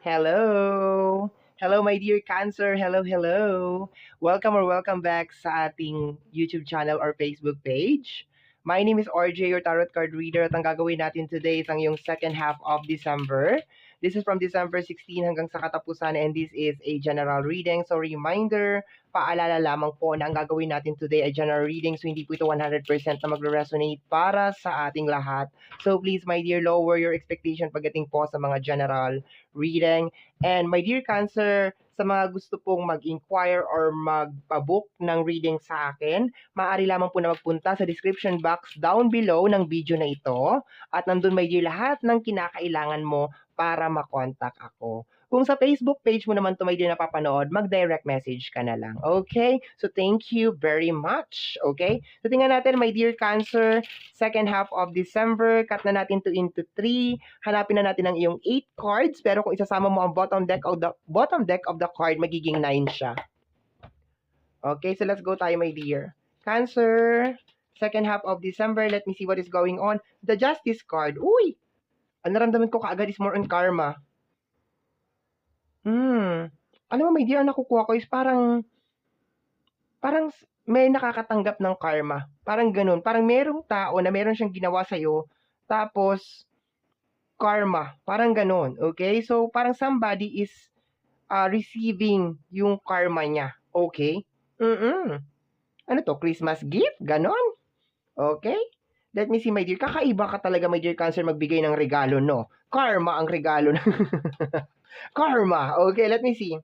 Hello! Hello, my dear Cancer. Hello, hello. Welcome back sa ating YouTube channel or Facebook page. My name is RJ, your tarot card reader, at ang gagawin natin today is ang yung second half of December. This is from December 16 hanggang sa katapusan, and this is a general reading. So reminder, paalala lamang po na ang gagawin natin today ay general reading, so hindi po ito 100% na magre-resonate para sa ating lahat. So please, my dear, lower your expectation pagdating po sa mga general reading. And my dear Cancer, sa mga gusto pong mag-inquire or magpabook ng reading sa akin, maaari lamang po na magpunta sa description box down below ng video na ito. At nandun, my dear, lahat ng kinakailangan mo para makontak ako. Kung sa Facebook page mo naman to, my dear, napapanood, mag-direct message ka na lang. Okay? So thank you very much. Okay? So tingnan natin, my dear Cancer, second half of December, cut na natin to into 3. Hanapin na natin ang iyong 8 cards, pero kung isasama mo ang bottom deck of the card, magiging 9 siya. Okay, so let's go tayo, my dear. Cancer, second half of December, let me see what is going on. The Justice card. Uy! Ang naramdaman ko kaagad is more on karma. Alam mo, my dear, ang nakukuha ko is parang may nakakatanggap ng karma. Parang ganun. Parang merong tao na meron siyang ginawa sa'yo, tapos karma. Parang ganun. Okay? So, parang somebody is receiving yung karma niya. Okay? Ano to? Christmas gift? Ganon? Okay? Let me see, my dear. Kakaiba ka talaga, my dear Cancer, magbigay ng regalo, no? Karma ang regalo. Karma. Okay, let me see.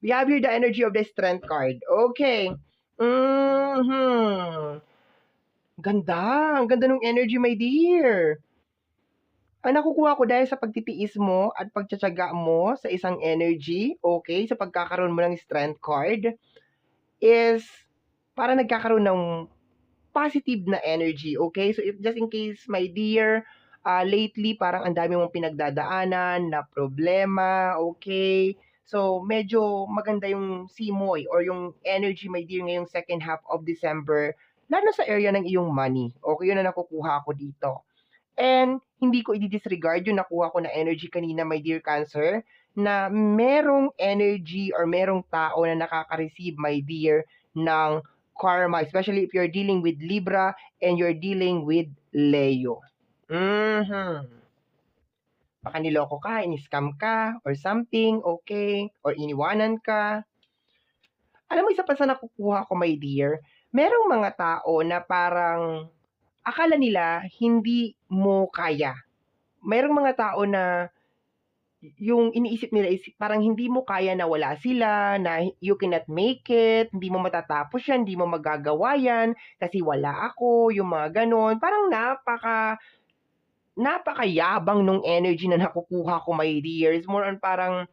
We have here the energy of the Strength card. Okay. Ganda. Ang ganda ng energy, my dear. Ang nakukuha ko dahil sa pagtitiis mo at pagtsatsaga mo sa isang energy, okay, sa pagkakaroon mo ng Strength card, is para nagkakaroon ng positive na energy, okay? So if just in case, my dear, lately parang ang dami mong pinagdadaanan na problema, okay? So medyo maganda yung simoy or yung energy, my dear, ngayong second half of December, lalo sa area ng iyong money. Okay, yun na nakukuha ko dito. And hindi ko i-disregard yung nakuha ko na energy kanina, my dear Cancer, na merong energy or merong tao na nakaka-receive, my dear, ng karma, especially if you're dealing with Libra and you're dealing with Leo. Baka niloko ka, in-scam ka, or something, okay? Or iniwanan ka. Alam mo, isa pa sa nakukuha ko, my dear, merong mga tao na parang akala nila hindi mo kaya. Merong mga tao na yung iniisip nila is parang hindi mo kaya na wala sila, na you cannot make it, hindi mo matatapos yan, hindi mo magagawa yan, kasi wala ako, yung mga ganon. Parang napakayabang nung energy na nakukuha ko, my dear. It's more on parang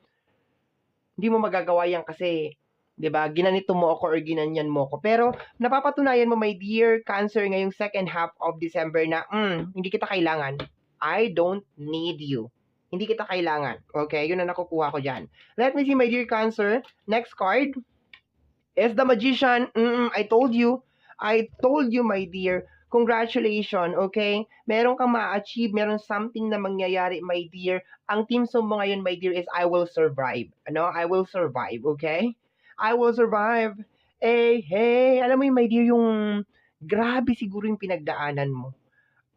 hindi mo magagawa yan kasi 'di ba? Ginanito mo ako or ginanyan mo ako. Pero napapatunayan mo, my dear Cancer, ngayong second half of December na hindi kita kailangan. I don't need you. Hindi kita kailangan. Okay? Yun ang nakukuha ko dyan. Let me see, my dear Cancer. Next card is the Magician. I told you. I told you, my dear. Congratulations, okay? Meron kang ma-achieve, meron something na mangyayari, my dear. Ang team song mo ngayon, my dear, is I will survive. Ano? I will survive, okay? I will survive. Hey, alam mo yung, my dear, yung grabe siguro yung pinagdaanan mo.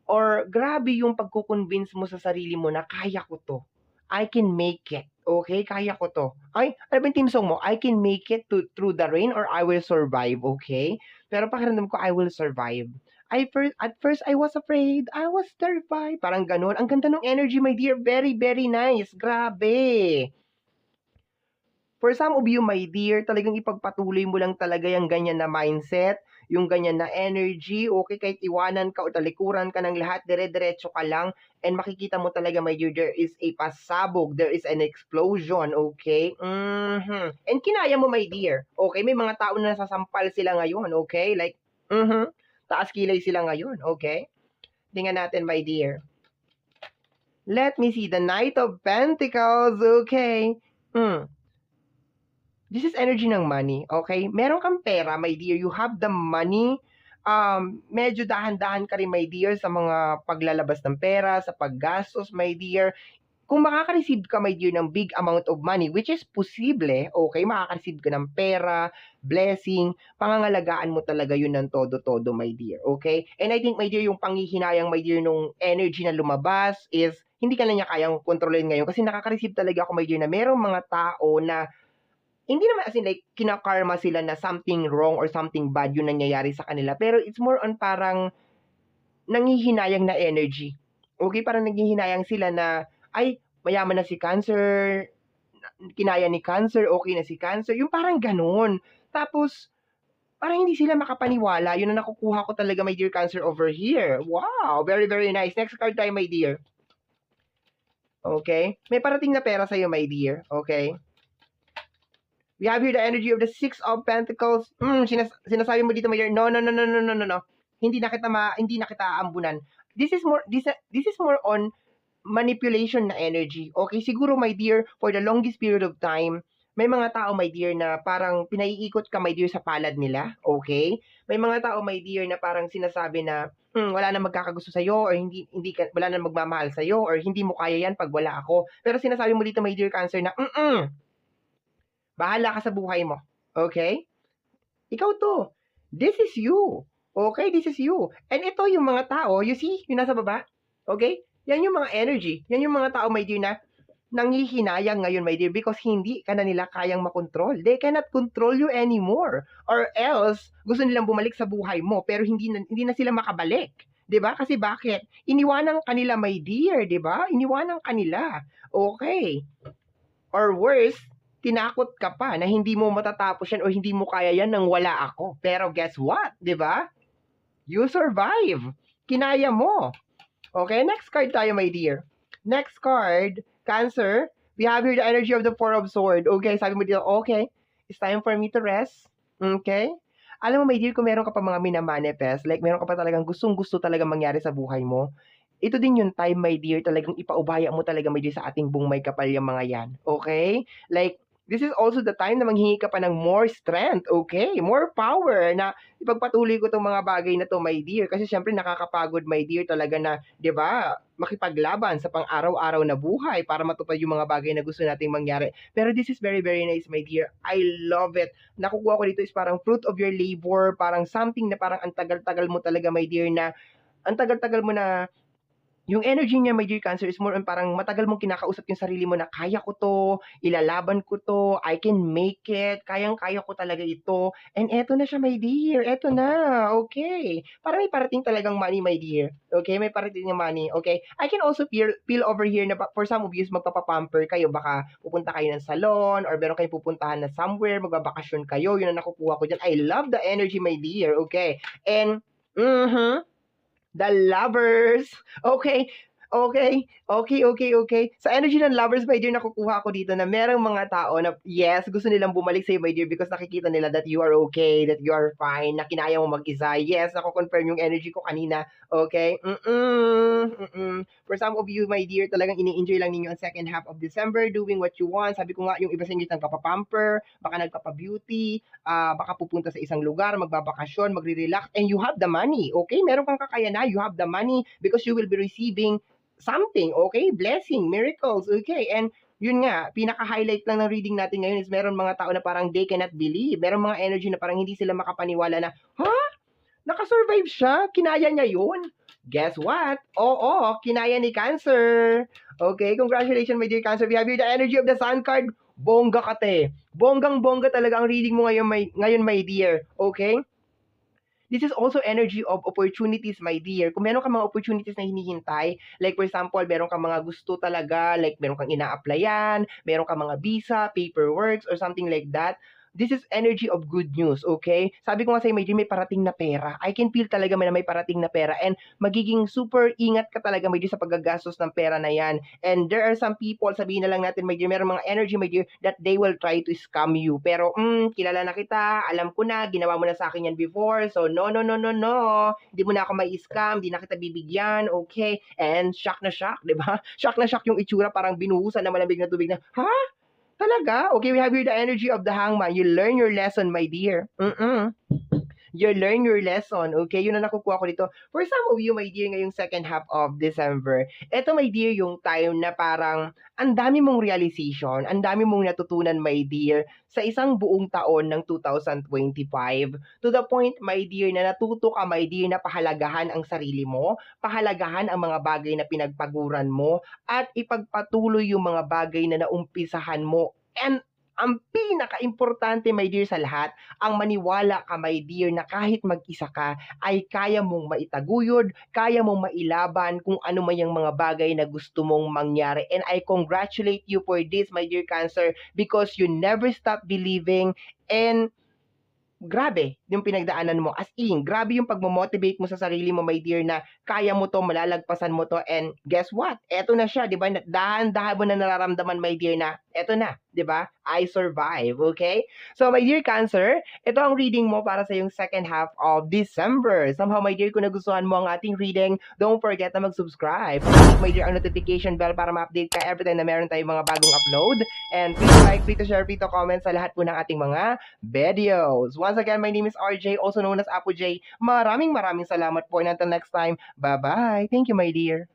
Or grabe yung pagko-convince mo sa sarili mo na kaya ko to. I can make it. Okay? Kaya ko to. Ay, ano ba yung team song mo? I can make it through the rain or I will survive. Okay? Pero pakiramdam ko, I will survive. At first, I was afraid. I was terrified. Parang ganun. Ang ganda ng energy, my dear. Very, very nice. Grabe. For some of you, my dear, talagang ipagpatuloy mo lang talaga yung ganyan na mindset, yung ganyan na energy, okay, kahit iwanan ka o talikuran ka ng lahat, dire-diretso ka lang, and makikita mo talaga, my dear, there is a pasabog, there is an explosion, okay? And kinaya mo, my dear, okay? May mga tao na nasasampal sila ngayon, okay? Like, taas kilay sila ngayon, okay? Tingnan natin, my dear. Let me see, the Knight of Pentacles, okay? This is energy ng money, okay? Meron kang pera, my dear. You have the money. Medyo dahan-dahan ka rin, my dear, sa mga paglalabas ng pera, sa paggastos, my dear. kung makaka-receive ka, my dear, ng big amount of money, which is posible, okay, makaka-receive ka ng pera, blessing, pangangalagaan mo talaga yun ng todo-todo, my dear, okay? And I think, my dear, yung panghihinayang, my dear, nung energy na lumabas is, hindi ka na niya kayang kontrolin ngayon kasi nakaka-receive talaga ako, my dear, na merong mga tao na hindi naman as in like kinakarma sila na something wrong or something bad yung nangyayari sa kanila. Pero it's more on parang nanghihinayang na energy. Okay, parang nanghihinayang sila na, ay, mayaman na si Cancer, kinaya ni Cancer, okay na si Cancer. Yung parang ganun. Tapos, parang hindi sila makapaniwala. Yun ang nakukuha ko talaga, my dear Cancer, over here. Wow, very, very nice. Next card tayo, my dear. Okay? May parating na pera sa'yo, my dear. Okay? We have here the energy of the Six of Pentacles. Sinasabi mo dito, my dear, no. Hindi na kita aambunan. This is more on manipulation na energy. Okay, siguro, my dear, for the longest period of time, may mga tao, my dear, na parang pinaiikot ka, my dear, sa palad nila. Okay? May mga tao, my dear, na parang sinasabi na wala na magkakagusto sa'yo or wala na magmamahal sa'yo or hindi mo kaya yan pag wala ako. Pero sinasabi mo dito, my dear Cancer, na bahala ka sa buhay mo. Okay? Ikaw to. This is you. Okay? This is you. And ito yung mga tao, you see, yung nasa baba? Okay? Yan yung mga energy. Yan yung mga tao, my dear, na nanghihinayang ngayon, my dear, because hindi ka na nila kayang makontrol. They cannot control you anymore. Or else, gusto nilang bumalik sa buhay mo, pero hindi na sila makabalik. 'Di ba? Kasi bakit? Iniwanan kanila, my dear, 'di ba? Iniwanan kanila. Okay. Or worse, tinakot ka pa na hindi mo matatapos yan o hindi mo kaya yan nang wala ako. Pero guess what? 'Di ba? You survive. Kinaya mo. Okay, next card tayo, my dear. Next card, Cancer. We have here the energy of the Four of Swords. Okay, sabi mo dito, okay, it's time for me to rest. Okay? Alam mo, my dear, kung meron ka pa mga minamanifest, like meron ka pa talagang gustong-gusto talaga mangyari sa buhay mo, ito din yung time, my dear, talagang ipaubaya mo talaga, my dear, sa ating buong may kapal yung mga yan. Okay? Like, this is also the time na manghingi ka pa ng more strength, okay? More power na ipagpatuloy ko itong mga bagay na to, my dear. Kasi syempre nakakapagod, my dear, talaga na, di ba, makipaglaban sa pang-araw-araw na buhay para matupad yung mga bagay na gusto nating mangyari. Pero this is very, very nice, my dear. I love it. Nakukuha ko dito is parang fruit of your labor, parang something na parang ang tagal-tagal mo talaga, my dear, na ang tagal-tagal mo na yung energy niya, my dear Cancer, is more on parang matagal mong kinakausap yung sarili mo na kaya ko to, ilalaban ko to, I can make it, kayang-kaya ko talaga ito. And eto na siya, my dear, eto na, okay. Parang may parating talagang money, my dear. Okay, may parating ng money, okay. I can also feel over here na for some of you, magpapapamper kayo, baka pupunta kayo ng salon, or meron kayong pupuntahan na somewhere, magbabakasyon kayo, yun ang nakukuha ko dyan. I love the energy, my dear, okay. And, the Lovers. Okay. Sa energy ng Lovers, my dear, nakukuha ko dito na merong mga tao na, yes, gusto nilang bumalik sa'yo, my dear, because nakikita nila that you are okay, that you are fine, na kinaya mo mag-isa. Yes, nako-confirm yung energy ko kanina. Okay? For some of you, my dear, talagang ini-enjoy lang ninyo ang second half of December, doing what you want. Sabi ko nga, yung iba sa inyo nagpapapamper, baka nagpapa-beauty, baka pupunta sa isang lugar, magbabakasyon, magre-relax, and you have the money. Okay? Meron kang kakayanan, you have the money because you will be receiving something, okay? Blessing, miracles, okay? And yun nga, pinaka-highlight lang ng reading natin ngayon is meron mga tao na parang they cannot believe. Meron mga energy na parang hindi sila makapaniwala na, nakasurvive siya? Kinaya niya yun? Guess what? Oo, kinaya ni Cancer. Okay, congratulations, my dear Cancer. We have here the energy of the Sun card. Bongga ka, te. Bonggang-bongga talaga ang reading mo ngayon, my dear. Okay? This is also energy of opportunities, my dear. Kung meron kang mga opportunities na hinihintay, like for example, meron kang mga gusto talaga, like meron kang ina-applyan, meron kang mga visa, paperworks, or something like that, this is energy of good news, okay? Sabi ko nga sa'yo, my dear, may parating na pera. I can feel talaga na may parating na pera and magiging super ingat ka talaga, my dear, sa paggagastos ng pera na yan. And there are some people, sabihin na lang natin, my dear, meron mga energy, my dear, that they will try to scam you. Pero, kilala na kita, alam ko na, ginawa mo na sa akin yan before, so no. Hindi mo na ako mai-scam, hindi na kita bibigyan, okay? And shock na shock, di ba? Shock na shock yung itsura, parang binuhusan na malamig na tubig na, Talaga? Okay, we have here the energy of the Hangman. You learn your lesson, my dear. You learn your lesson, okay? Yun ang nakukuha ko dito. For some of you, my dear, ngayong second half of December, eto, my dear, yung time na parang ang dami mong realization, ang dami mong natutunan, my dear, sa isang buong taon ng 2025. To the point, my dear, na natuto ka, my dear, na pahalagahan ang sarili mo, pahalagahan ang mga bagay na pinagpaguran mo, at ipagpatuloy yung mga bagay na naumpisahan mo. And ang pinaka-importante, my dear, sa lahat, ang maniwala ka, my dear, na kahit mag-isa ka, ay kaya mong maitaguyod, kaya mong mailaban kung ano man yung mga bagay na gusto mong mangyari. And I congratulate you for this, my dear Cancer, because you never stop believing, and grabe yung pinagdaanan mo. As in, grabe yung pagmo-motivate mo sa sarili mo, my dear, na kaya mo to, malalagpasan mo to, and guess what? Eto na siya, di ba? Dahan-dahan mo na nararamdaman, my dear, na eto na, di ba? I survive, okay? So, my dear Cancer, ito ang reading mo para sa yung second half of December. Somehow, my dear, kung nagustuhan mo ang ating reading, don't forget na mag-subscribe. My dear, ang notification bell para ma-update ka every time na meron tayong mga bagong upload. And please like, please share, please comment sa lahat po ng ating mga videos. Once again, my name is RJ, also known as Apo J. Maraming salamat po, and until next time, bye-bye. Thank you, my dear.